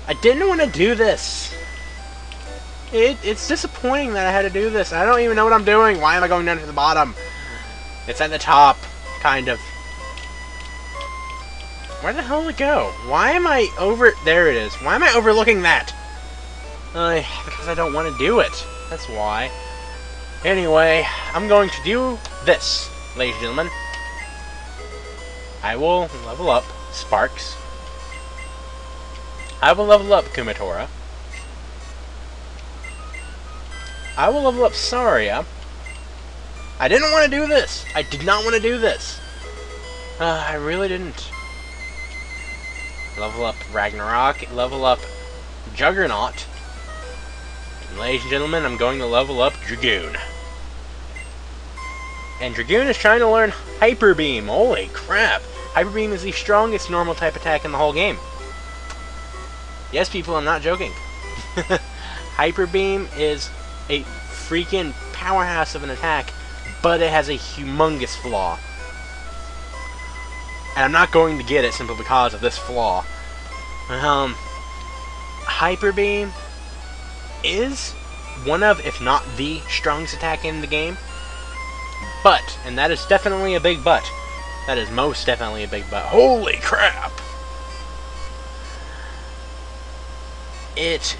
I didn't want to do this. It's disappointing that I had to do this. I don't even know what I'm doing. Why am I going down to the bottom? It's at the top, kind of. Where the hell did it go? Why am I over... There it is. Why am I overlooking that? Because I don't want to do it. That's why. Anyway, I'm going to do this, ladies and gentlemen. I will level up Sparks. I will level up Kumatora. I will level up Saria. I didn't want to do this. I did not want to do this. I really didn't. Level up Ragnarok. Level up Juggernaut. And ladies and gentlemen, I'm going to level up Dragoon. And Dragoon is trying to learn Hyper Beam. Holy crap. Hyper Beam is the strongest normal type attack in the whole game. Yes, people, I'm not joking. Hyper Beam is a freaking powerhouse of an attack, but it has a humongous flaw. And I'm not going to get it simply because of this flaw. Hyper Beam is one of, if not the strongest attack in the game. But, and that is definitely a big but. That is most definitely a big but. Holy crap! It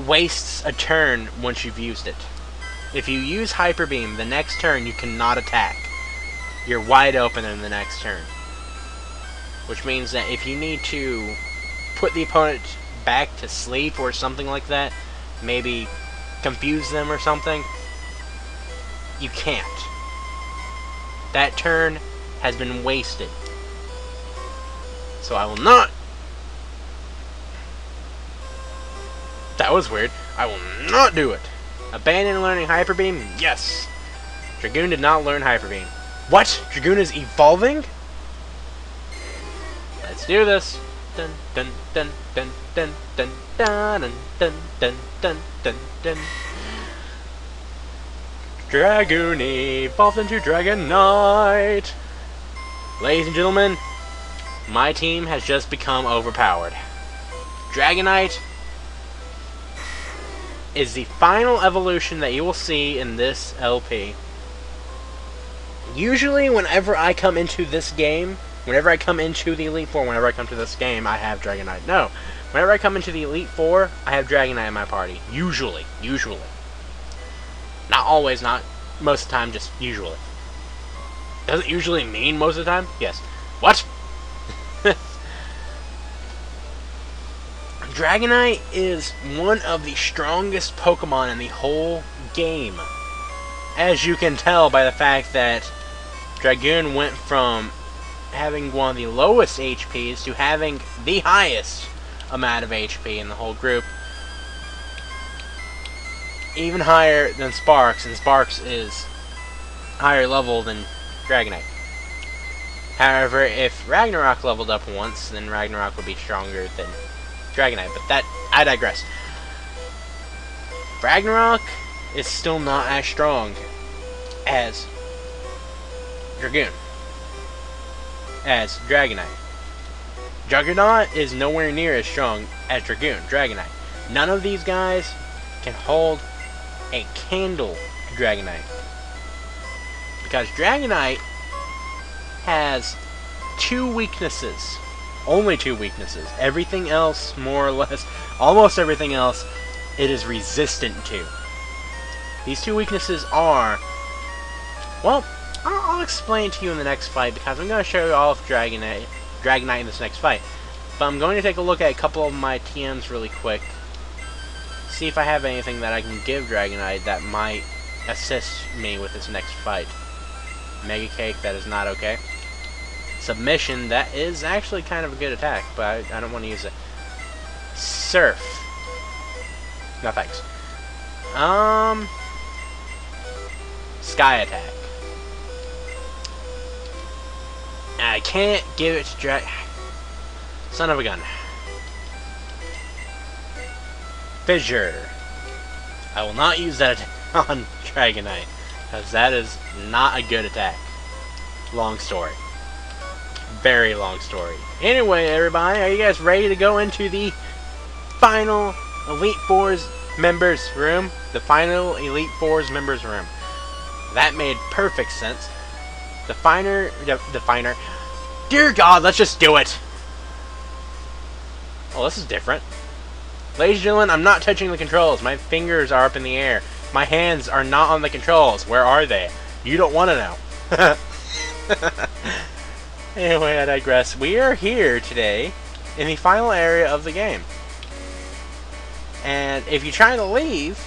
wastes a turn once you've used it. If you use Hyper Beam, the next turn you cannot attack. You're wide open in the next turn. Which means that if you need to put the opponent back to sleep or something like that, maybe confuse them or something, you can't. That turn has been wasted. So I will not... That was weird. I will not do it. Abandon learning Hyper Beam? Yes. Dragoon did not learn Hyper Beam. What? Dragoon is evolving? Let's do this. Dun dun dun dun dun dun dun dun dun dun dun dun dun. Dragoon evolved into Dragonite. Ladies and gentlemen, my team has just become overpowered. Dragonite is the final evolution that you will see in this LP. Usually, whenever I come into this game, whenever I come into the Elite Four, whenever I come to this game, I have Dragonite. No. Whenever I come into the Elite Four, I have Dragonite in my party. Usually. Usually. Not always, not most of the time, just usually. Does it usually mean most of the time? Yes. What? Dragonite is one of the strongest Pokemon in the whole game. As you can tell by the fact that Dragoon went from having one of the lowest HPs to having the highest amount of HP in the whole group. Even higher than Sparks, and Sparks is higher level than Dragonite. However, if Ragnarok leveled up once, then Ragnarok would be stronger than Dragonite, but that, I digress. Ragnarok is still not as strong as Dragoon, as Dragonite. Juggernaut is nowhere near as strong as Dragonite. None of these guys can hold a candle to Dragonite. Because Dragonite has two weaknesses. Only two weaknesses. Everything else, more or less, almost everything else, it is resistant to. These two weaknesses are... Well, I'll explain to you in the next fight, because I'm going to show you all of Dragonite in this next fight. But I'm going to take a look at a couple of my TMs really quick. See if I have anything that I can give Dragonite that might assist me with this next fight. Mega Cake, that is not okay. Submission, that is actually kind of a good attack, but I don't want to use it. Surf. No thanks. Sky Attack. I can't give it to Son of a gun. Fissure. I will not use that on Dragonite, because that is not a good attack. Long story. Very long story. Anyway, everybody, are you guys ready to go into the final Elite Four's members room. The final Elite Four's members room. That made perfect sense. The finer. Dear God, let's just do it. Oh, this is different. Ladies and gentlemen, I'm not touching the controls. My fingers are up in the air. My hands are not on the controls. Where are they? You don't want to know. Anyway, I digress. We are here today in the final area of the game. And if you're trying to leave...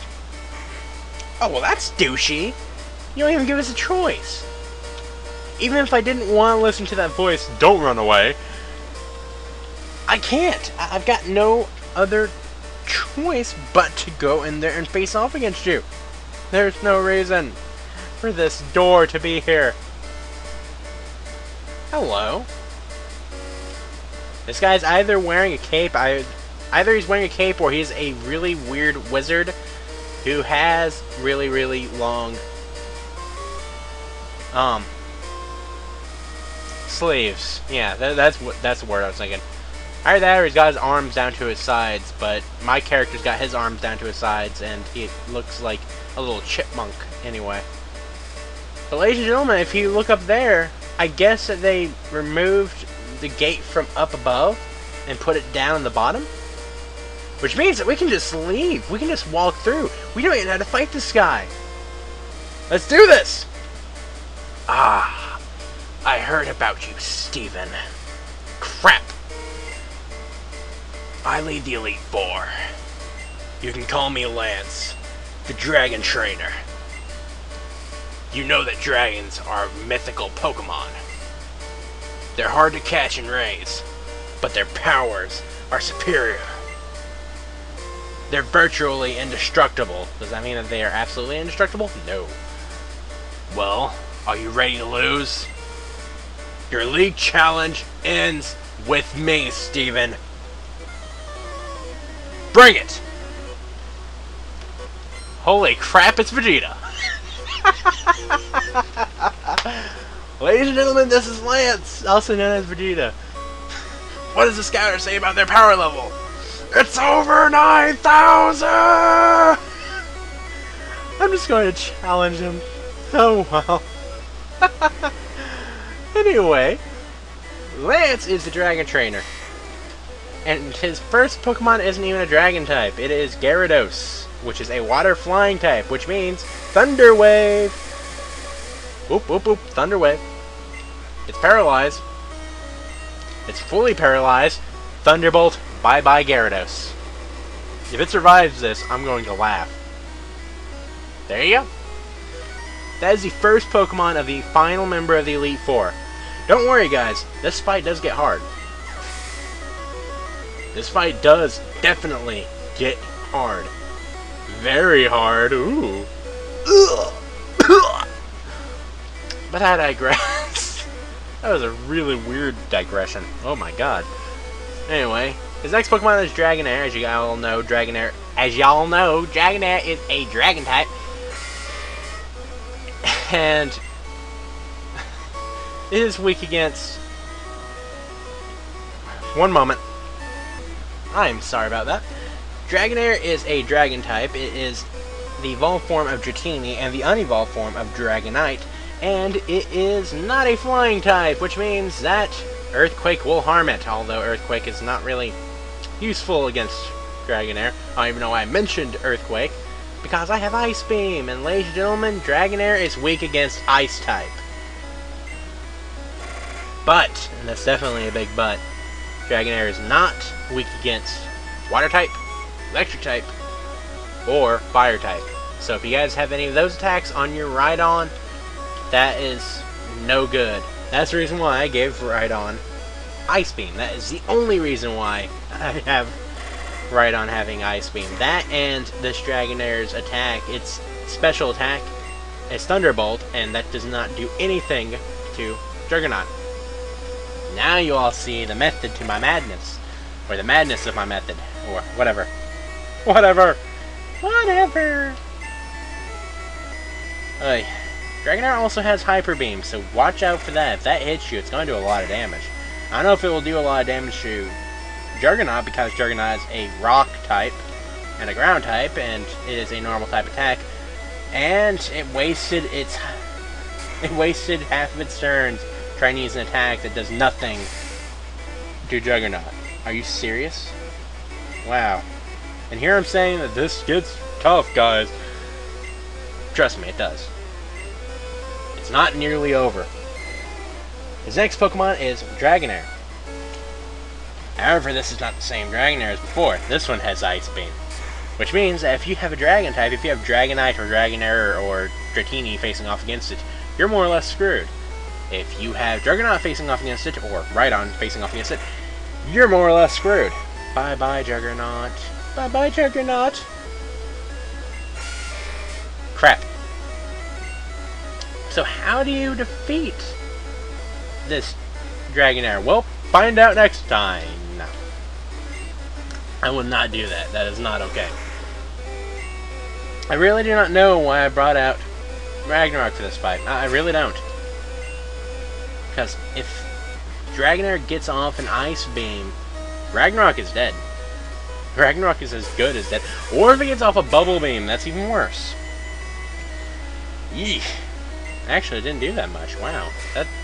Oh, well, that's douchey. You don't even give us a choice. Even if I didn't want to listen to that voice, don't run away, I can't. I've got no other choice but to go in there and face off against you. There's no reason for this door to be here. Hello. This guy's either wearing a cape, either he's wearing a cape or he's a really weird wizard who has really, really long sleeves. Yeah, that's the word I was thinking. Either that or he's got his arms down to his sides, but my character's got his arms down to his sides and he looks like a little chipmunk anyway. But ladies and gentlemen, if you look up there, I guess that they removed the gate from up above and put it down in the bottom. Which means that we can just leave. We can just walk through. We don't even have to fight this guy. Let's do this! Ah, I heard about you, Steven. Crap! I lead the Elite Four. You can call me Lance, the Dragon Trainer. You know that dragons are mythical Pokemon. They're hard to catch and raise, but their powers are superior. They're virtually indestructible. Does that mean that they are absolutely indestructible? No. Well, are you ready to lose? Your league challenge ends with me, Steven. Bring it! Holy crap, it's Vegeta! Ladies and gentlemen, this is Lance, also known as Vegeta. What does the scouter say about their power level? It's over 9,000! I'm just going to challenge him. Oh well. Anyway, Lance is the Dragon Trainer. And his first Pokemon isn't even a Dragon type. It is Gyarados, which is a Water Flying type, which means Thunder Wave! Whoop, whoop, whoop, Thunder Wave. It's paralyzed. It's fully paralyzed. Thunderbolt, bye-bye Gyarados. If it survives this, I'm going to laugh. There you go. That is the first Pokemon of the final member of the Elite Four. Don't worry, guys. This fight does get hard. This fight does definitely get hard. Very hard. Ooh. But I digress. That was a really weird digression. Oh my god. Anyway, his next Pokemon is Dragonair. As you all know, Dragonair is a Dragon type. And it is weak against... One moment. I'm sorry about that. Dragonair is a Dragon type. It is the evolved form of Dratini and the unevolved form of Dragonite. And it is not a flying type, which means that Earthquake will harm it, although Earthquake is not really useful against Dragonair. I don't even know why I mentioned Earthquake, because I have Ice Beam, and ladies and gentlemen, Dragonair is weak against Ice type. But, and that's definitely a big but, Dragonair is not weak against Water type, Electric type, or Fire type. So if you guys have any of those attacks on your Rhydon, that is no good. That's the reason why I gave Rhydon Ice Beam. That is the only reason why I have Rhydon having Ice Beam. That and this Dragonair's attack, its special attack, is Thunderbolt, and that does not do anything to Juggernaut. Now you all see the method to my madness. Or the madness of my method. Or whatever. Whatever! Whatever! Dragonair also has Hyper Beam, so watch out for that. If that hits you, it's going to do a lot of damage. I don't know if it will do a lot of damage to Juggernaut because Juggernaut is a rock type and a ground type, and it is a normal type attack. And it wasted half of its turns trying to use an attack that does nothing to Juggernaut. Are you serious? Wow. And here I'm saying that this gets tough, guys. Trust me, it does. It's not nearly over. His next Pokemon is Dragonair. However, this is not the same Dragonair as before. This one has Ice Beam. Which means that if you have a Dragon type, if you have Dragonite or Dragonair or Dratini facing off against it, you're more or less screwed. If you have Dragonaut facing off against it, or Rhydon facing off against it, you're more or less screwed. Bye-bye, Juggernaut. Bye-bye, Juggernaut. Crap. So how do you defeat this Dragonair? Well, find out next time. No. I will not do that. That is not okay. I really do not know why I brought out Ragnarok for this fight. I really don't. Because if Dragonair gets off an Ice Beam, Ragnarok is dead. Ragnarok is as good as dead. Or if it gets off a Bubble Beam, that's even worse. Yeesh. Actually, it didn't do that much. Wow.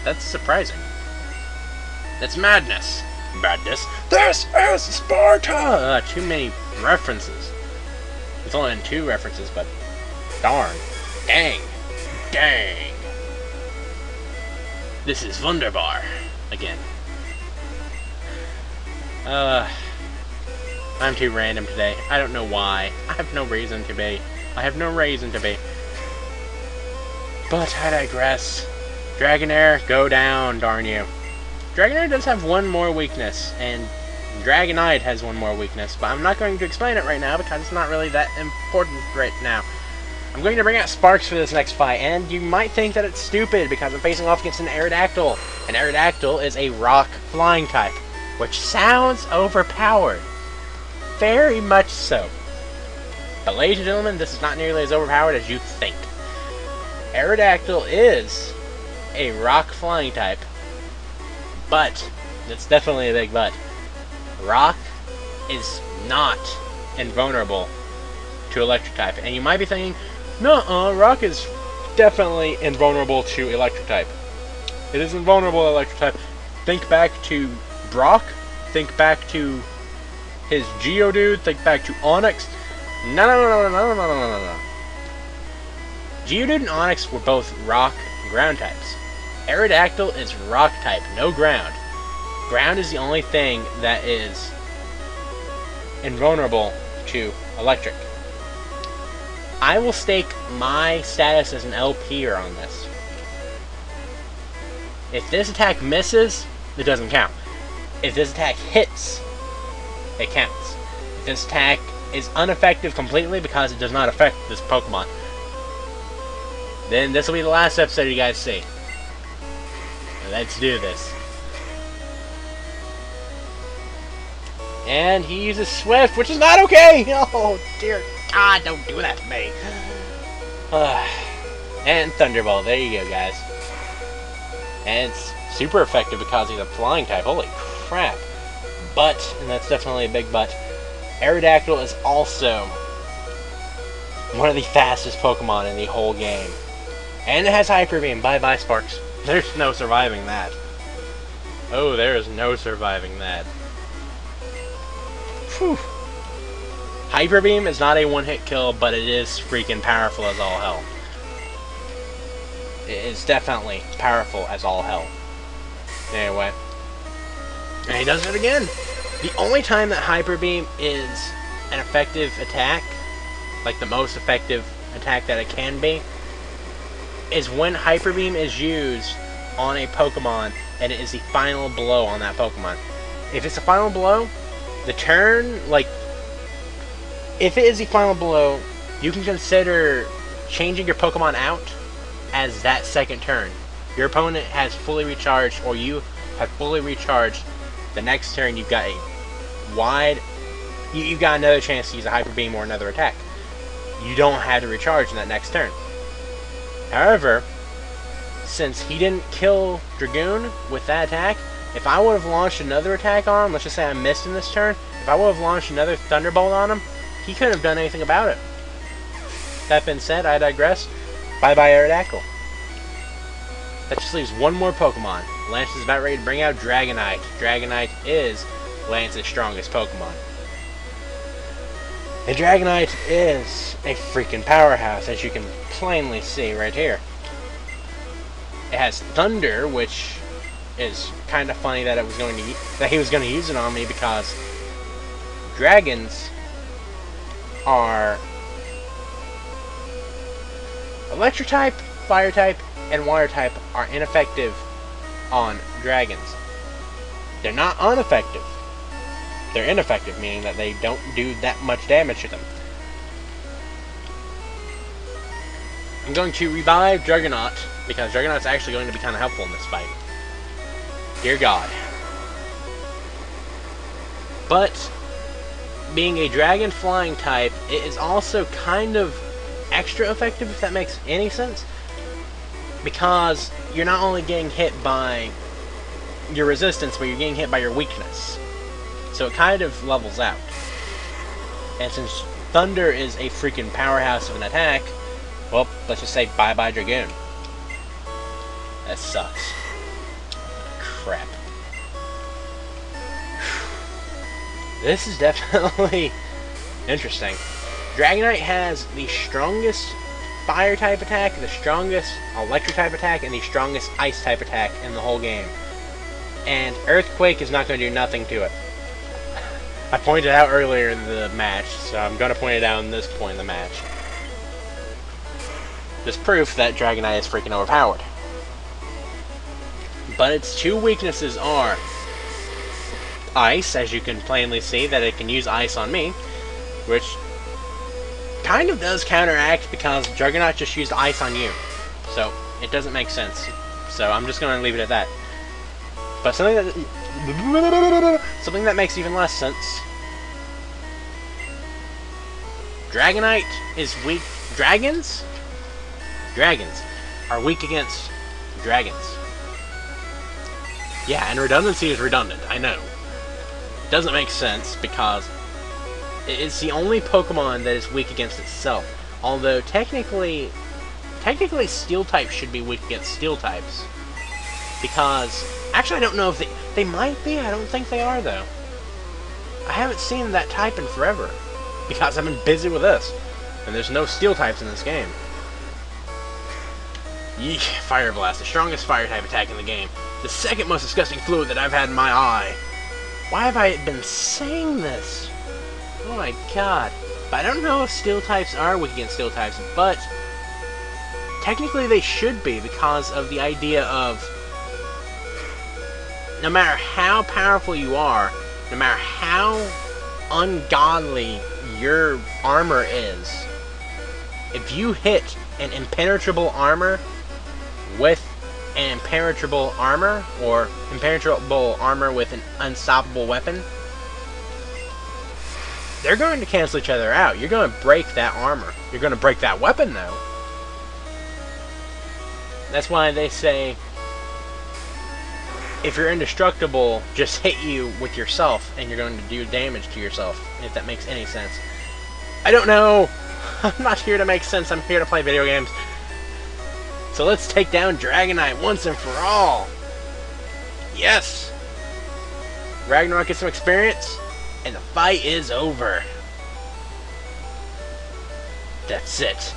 That's surprising. That's madness. Madness. This is Sparta! Too many references. It's only in 2 references, but darn. Dang. Dang. This is Wunderbar. Again. I'm too random today. I don't know why. I have no reason to be. I have no reason to be. But I digress. Dragonair, go down, darn you. Dragonair does have one more weakness, and Dragonite has one more weakness, but I'm not going to explain it right now because it's not really that important right now. I'm going to bring out Sparks for this next fight, and you might think that it's stupid because I'm facing off against an Aerodactyl. An Aerodactyl is a rock flying type, which sounds overpowered. Very much so. But ladies and gentlemen, this is not nearly as overpowered as you think. Aerodactyl is a rock flying type, but it's definitely a big but. Rock is not invulnerable to electric type. And you might be thinking, no, Rock is definitely invulnerable to electric type. It is invulnerable to electric type. Think back to Brock, think back to his Geodude, think back to Onix. No. Geodude and Onix were both rock and ground types. Aerodactyl is rock type, no ground. Ground is the only thing that is invulnerable to electric. I will stake my status as an LPer on this. If this attack misses, it doesn't count. If this attack hits, it counts. If this attack is ineffective completely because it does not affect this Pokemon, then this will be the last episode you guys see. Let's do this. And he uses Swift, which is not okay! Oh, dear God, don't do that to me. And Thunderbolt, there you go, guys. And it's super effective because he's a flying type. Holy crap. But, and that's definitely a big but, Aerodactyl is also one of the fastest Pokemon in the whole game. And it has Hyper Beam. Bye-bye, Sparks. There's no surviving that. Oh, there is no surviving that. Whew. Hyper Beam is not a one-hit kill, but it is freaking powerful as all hell. It is definitely powerful as all hell. Anyway. And he does it again! The only time that Hyper Beam is an effective attack, like the most effective attack that it can be, is when Hyper Beam is used on a Pokemon and it is the final blow on that Pokemon. If it's the final blow, the turn, like, if it is the final blow, you can consider changing your Pokemon out as that second turn. Your opponent has fully recharged, or you have fully recharged. The next turn, you've got a wide, you've got another chance to use a Hyper Beam or another attack. You don't have to recharge in that next turn. However, since he didn't kill Dragoon with that attack, If I would have launched another attack on him, let's just say I missed in this turn, if I would have launched another Thunderbolt on him, he couldn't have done anything about it. That being said, I digress. Bye-bye, Aerodactyl. That just leaves one more Pokemon. Lance is about ready to bring out Dragonite. Dragonite is Lance's strongest Pokemon. And Dragonite is a freaking powerhouse, as you can plainly see right here. It has Thunder, which is kind of funny that he was going to use it on me, because dragons are electric type, fire type, and water type are ineffective on dragons. They're not ineffective. They're ineffective, meaning that they don't do that much damage to them. I'm going to revive Dragonaut, because Dragonaut's actually going to be kind of helpful in this fight. Dear God. But, being a dragon flying type, it is also kind of extra effective, if that makes any sense. Because you're not only getting hit by your resistance, but you're getting hit by your weakness. So it kind of levels out. And since Thunder is a freaking powerhouse of an attack, well, let's just say bye-bye Dragoon. That sucks. Crap. This is definitely interesting. Dragonite has the strongest fire type attack, the strongest electric type attack, and the strongest ice type attack in the whole game. And Earthquake is not going to do nothing to it. I pointed out earlier in the match, so I'm going to point it out in this point in the match. There's proof that Dragonite is freaking overpowered. But its two weaknesses are Ice, as you can plainly see that it can use Ice on me, which kind of does counteract because Dragonaut just used Ice on you. So, it doesn't make sense. So, I'm just going to leave it at that. But something that makes even less sense. Dragonite is weak. Dragons are weak against dragons. Yeah, and redundancy is redundant, I know. It doesn't make sense because it's the only Pokemon that is weak against itself. Although technically Steel types should be weak against Steel types. Because actually I don't know if they might be, I don't think they are though. I haven't seen that type in forever. Because I've been busy with this. And there's no Steel types in this game. Yeesh, Fire Blast, the strongest fire type attack in the game. The second most disgusting fluid that I've had in my eye. Why have I been saying this? Oh my god. But I don't know if Steel types are weak against Steel types, but technically they should be because of the idea of no matter how powerful you are, no matter how ungodly your armor is, if you hit an impenetrable armor with an impenetrable armor, or impenetrable armor with an unstoppable weapon, they're going to cancel each other out. You're going to break that armor. You're going to break that weapon, though. That's why they say, if you're indestructible, just hit you with yourself, and you're going to do damage to yourself, if that makes any sense. I don't know. I'm not here to make sense. I'm here to play video games. So let's take down Dragonite once and for all. Yes! Ragnarok gets some experience, and the fight is over. That's it.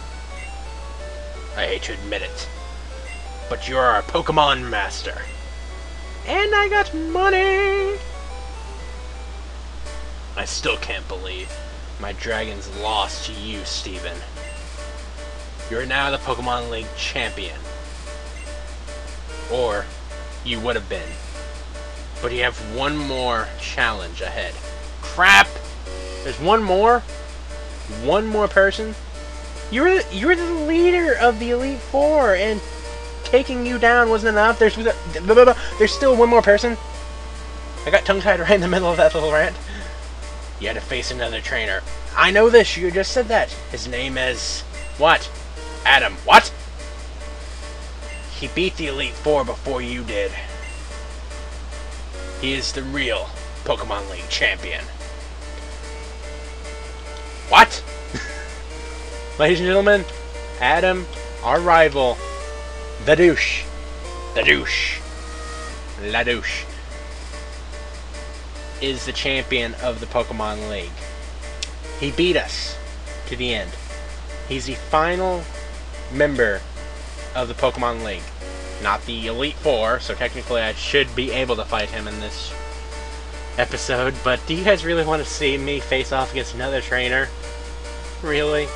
I hate to admit it, but you're our Pokemon Master. And I got money! I still can't believe my dragons lost to you, Steven. You're now the Pokemon League champion. Or, you would have been. But you have one more challenge ahead. Crap! There's one more? One more person? You're the leader of the Elite Four, and taking you down wasn't enough. There's still one more person. I got tongue-tied right in the middle of that little rant. You had to face another trainer. I know this, you just said that. His name is... what? Adam. What? He beat the Elite Four before you did. He is the real Pokemon League champion. What? Ladies and gentlemen, Adam, our rival, the douche, La Douche, is the champion of the Pokemon League. He beat us to the end. He's the final member of the Pokemon League. Not the Elite Four, so technically I should be able to fight him in this episode, but do you guys really want to see me face off against another trainer? Really?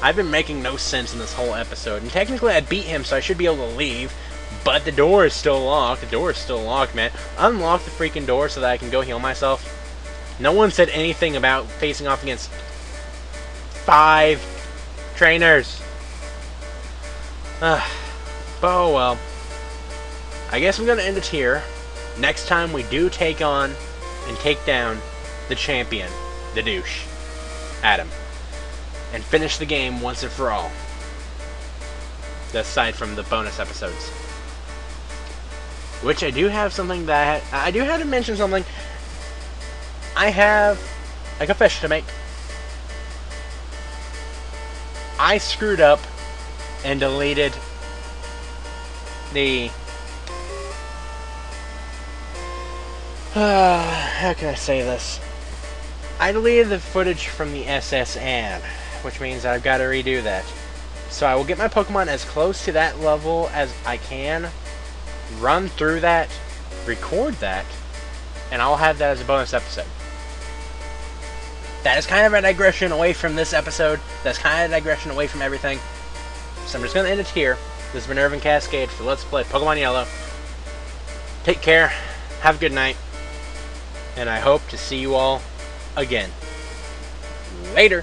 I've been making no sense in this whole episode, and technically I beat him, so I should be able to leave, but the door is still locked. The door is still locked, man. Unlock the freaking door so that I can go heal myself. No one said anything about facing off against 5 trainers. Oh well. I guess I'm going to end it here. Next time we do take on and take down the champion, the douche, Adam, and finish the game once and for all. Aside from the bonus episodes. Which I do have something that I do have to mention something. I have a confession to make. I screwed up and deleted the how can I say this? I deleted the footage from the SS ad, which means I've got to redo that. So I will get my Pokemon as close to that level as I can, run through that, record that, and I'll have that as a bonus episode. That is kind of a digression away from this episode. That's kind of a digression away from everything. So I'm just going to end it here. This is Minerva and Cascade for Let's Play Pokemon Yellow. Take care. Have a good night. And I hope to see you all again. Later.